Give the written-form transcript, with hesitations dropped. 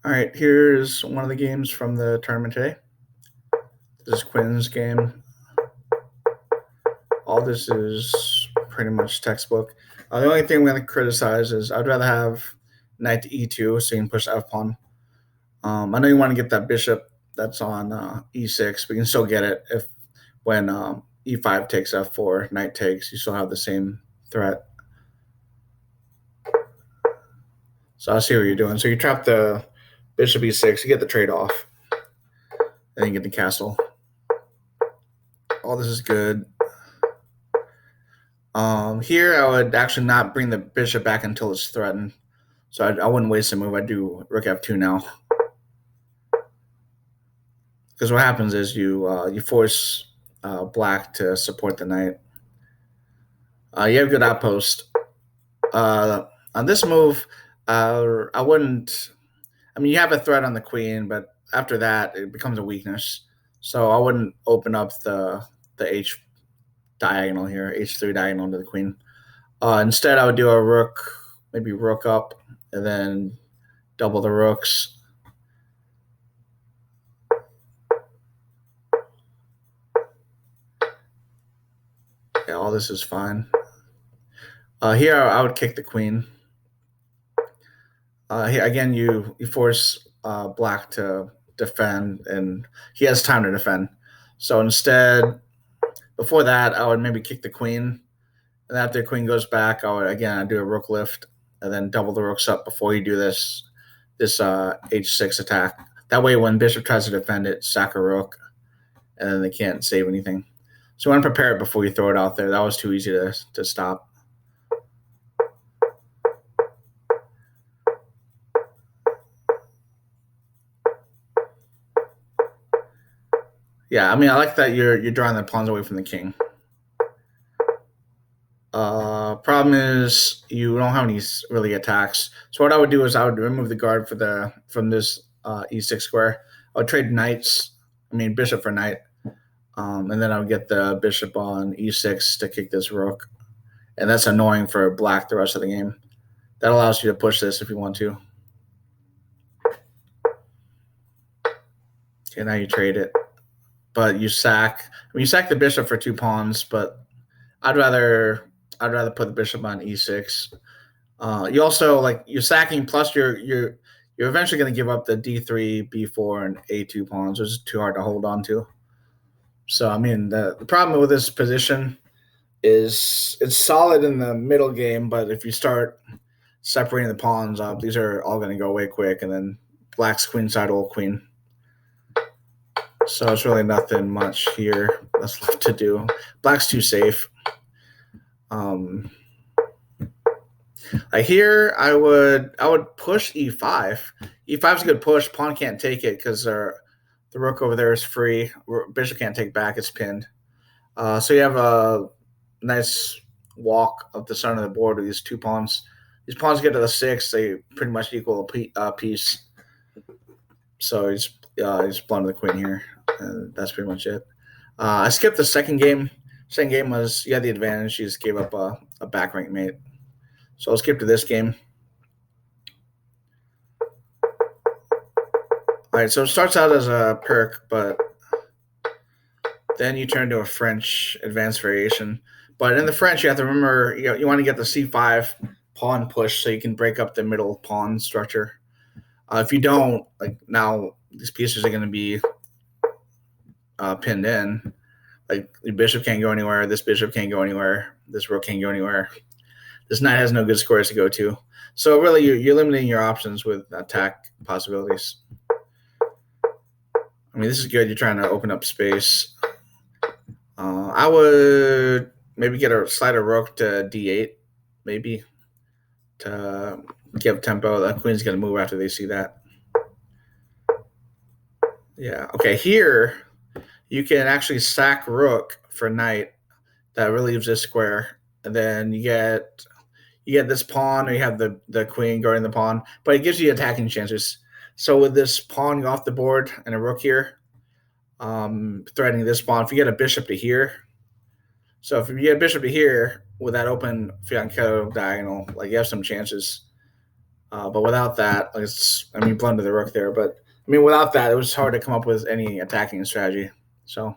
All right, here's one of the games from the tournament today. This is Quinn's game. All this is pretty much textbook. The only thing I'm going to criticize is I'd rather have knight to e2 so you can push the f pawn. I know you want to get that bishop that's on e6, but you can still get it if when e5 takes f4, knight takes, you still have the same threat. So I see what you're doing. So you trap the bishop e6, you get the trade off, and then you get the castle. All this is good. Here, I would actually not bring the bishop back until it's threatened. So I wouldn't waste a move. I'd do rook f2 now. Because what happens is you force black to support the knight. You have good outpost. On this move, I wouldn't. I mean, you have a threat on the queen, but after that, it becomes a weakness. So I wouldn't open up the h diagonal here, h3 diagonal to the queen. Instead, I would do a rook, maybe rook up, and then double the rooks. Yeah, all this is fine. Here, I would kick the queen. Here again, you force black to defend, and he has time to defend. So instead, before that, I would maybe kick the queen, and after the queen goes back, I would again do a rook lift, and then double the rooks up before you do this h6 attack. That way, when bishop tries to defend it, sack a rook, and then they can't save anything. So you want to prepare it before you throw it out there. That was too easy to stop. Yeah, I mean, I like that you're drawing the pawns away from the king. Problem is you don't have any really attacks. So what I would do is I would remove the guard from this e6 square. I would trade bishop for knight, and then I would get the bishop on e6 to kick this rook, and that's annoying for black the rest of the game. That allows you to push this if you want to. Okay, now you trade it, but you sack. You sack the bishop for 2 pawns, but I'd rather put the bishop on e6. You also you're sacking, plus you're eventually going to give up the d3, b4, and a2 pawns, which is too hard to hold on to. So I mean, the problem with this position is it's solid in the middle game, but if you start separating the pawns up, these are all going to go away quick, and then black's queenside will queen. So it's really nothing much here that's left to do. Black's too safe. Here I would push e5. E5 is a good push. Pawn can't take it because the rook over there is free. Bishop can't take back. It's pinned. So you have a nice walk up the center of the board with these 2 pawns. These pawns get to the 6. They pretty much equal a piece. So he's blundered the queen here. And that's pretty much it. I skipped the second game. Second game was you had the advantage. You just gave up a back rank mate. So I'll skip to this game. All right, so it starts out as a perk, but then you turn to a French advanced variation. But in the French, you have to remember you want to get the c5 pawn push so you can break up the middle pawn structure. If you don't, now these pieces are going to be pinned in. Like the bishop can't go anywhere. This bishop can't go anywhere. This rook can't go anywhere. This knight has no good squares to go to. So really, you're limiting your options with attack possibilities. I mean, this is good. You're trying to open up space. I would maybe slide a rook to d8, maybe, to give tempo. The queen's going to move after they see that. Yeah. Okay, here you can actually sack rook for knight. That relieves this square. And then you get this pawn, or you have the queen guarding the pawn, but it gives you attacking chances. So with this pawn off the board and a rook here, threatening this pawn, if you get a bishop to here, so if you get a bishop to here with that open fianchetto diagonal, you have some chances. But without that, I mean, blundered the rook there. But I mean, without that, it was hard to come up with any attacking strategy. So